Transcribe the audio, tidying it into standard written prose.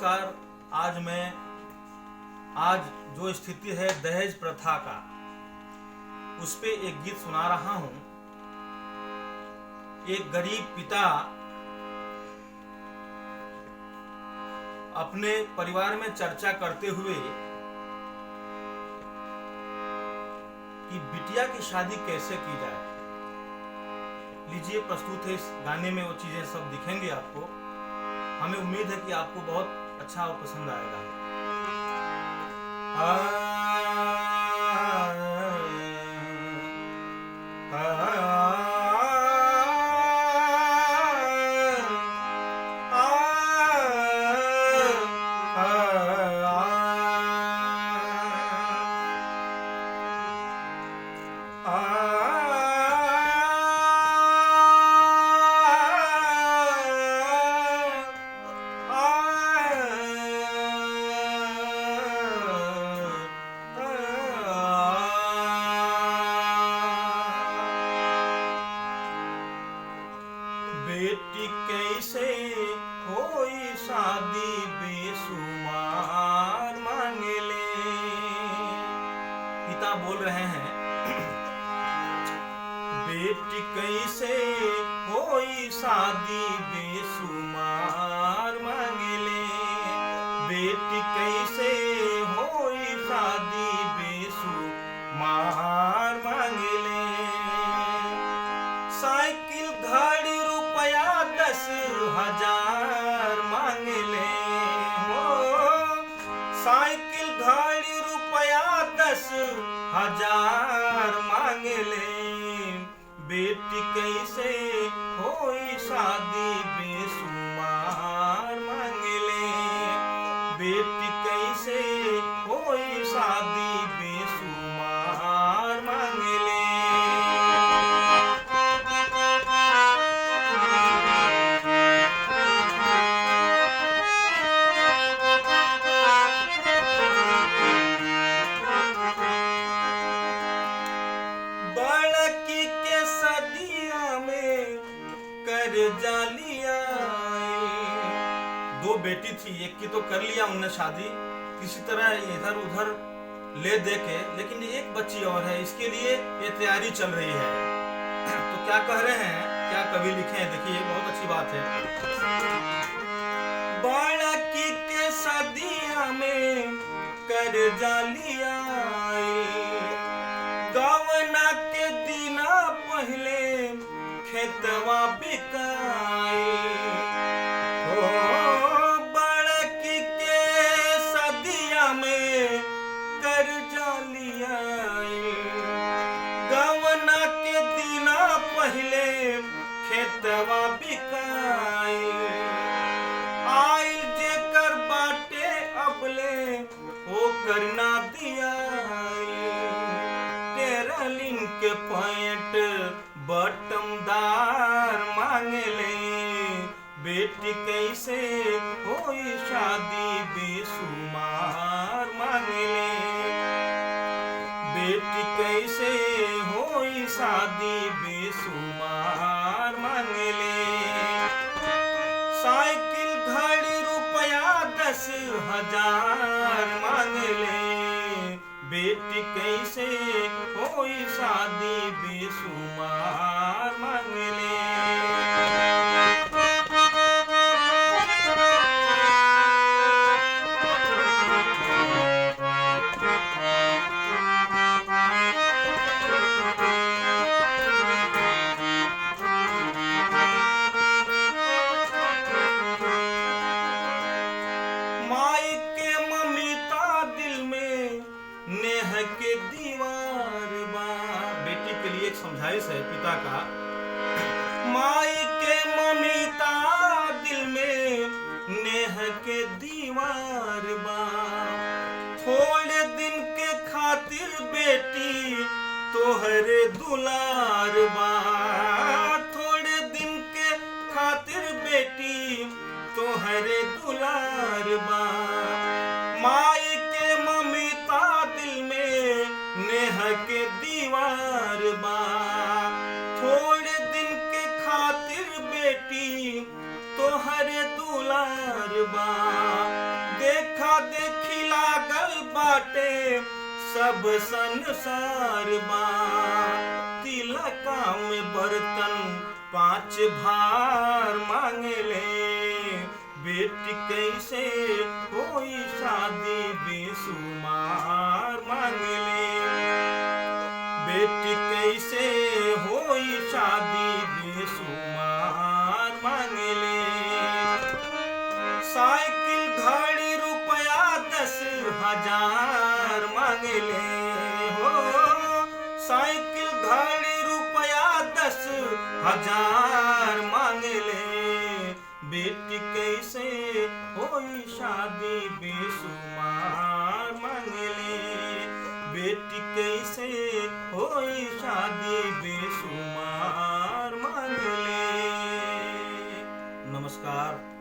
नमस्कार। आज जो स्थिति है दहेज प्रथा का, उस पे एक गीत सुना रहा हूं। एक गरीब पिता अपने परिवार में चर्चा करते हुए कि बिटिया की शादी कैसे की जाए। लीजिए, प्रस्तुत है इस गाने में वो चीजें सब दिखेंगे आपको। हमें उम्मीद है कि आपको बहुत अच्छा और पसंद आएगा। बेटी कैसे होई शादी बेसुमार मांगले। पिता बोल रहे हैं, बेटी कैसे होई शादी बेसुमार मांगले। बेटी कैसे होई शादी बेसुमार मांगले। साइकिल घड़ी रुपया 10,000 मांगले हो। साइकिल घड़ी रुपया 10,000 मांगले। बेटी कैसे होई शादी बेसुमार मांगले। बेटी कैसे होई शादी बेसुमार मांगले। बड़की के सदिया में कर जालिया। दो बेटी थी, एक की तो कर लिया उनने शादी किसी तरह इधर उधर ले दे के, लेकिन एक बच्ची और है, इसके लिए ये तैयारी चल रही है। तो क्या कह रहे हैं, क्या कवि लिखे हैं, देखिए बहुत अच्छी बात है। बड़की के सदिया में कर जालिया। गवना के दिना पहले खेतवा बिकाई हो। बड़की के सदिया में कर जालिया। गवना के दिना पहले खेतवा बिकाई। आई जेकर बाटे अबले वो करना दिया। टेरलिन के पैंट बटमदार मांगले। बेटी कैसे होई शादी बेसुमार मांगले। बेटी कैसे होई शादी बेसुमार मांगले। साइकिल घड़ी रुपया 10,000 मांगले। बेटी कैसे होई शादी बेसुमार मांगले। माई के ममता दिल में नेह के दीवार बा। बेटी के लिए एक समझाइश है पिता का। माई के ममता दिल में नेह के दीवार बा। थोड़े दिन के खातिर बेटी तोहरे दुलार बा। थोड़े दिन के खातिर बेटी तोहरे दुलार बा। माई के ममता दिल में नेह के दीवार बा। थोड़े दिन के खातिर बेटी तोहरे दुलार बा, देखा देखी लागल बाटे सब संसार बा। तिलका में बर्तन 5 भार मांगले, बेटी कैसे होई शादी बेसुमार मांगले, बेटी कैसे होई शादी बेसुमार मांगले। साइकिल घड़ी रुपया 10,000 मांगले हो, साइकिल घड़ी रुपया 10,000 मांगले, बेटी कैसे होई शादी बेसुमार मांगले, बेटी कैसे होई शादी बेसुमार मांगले। नमस्कार।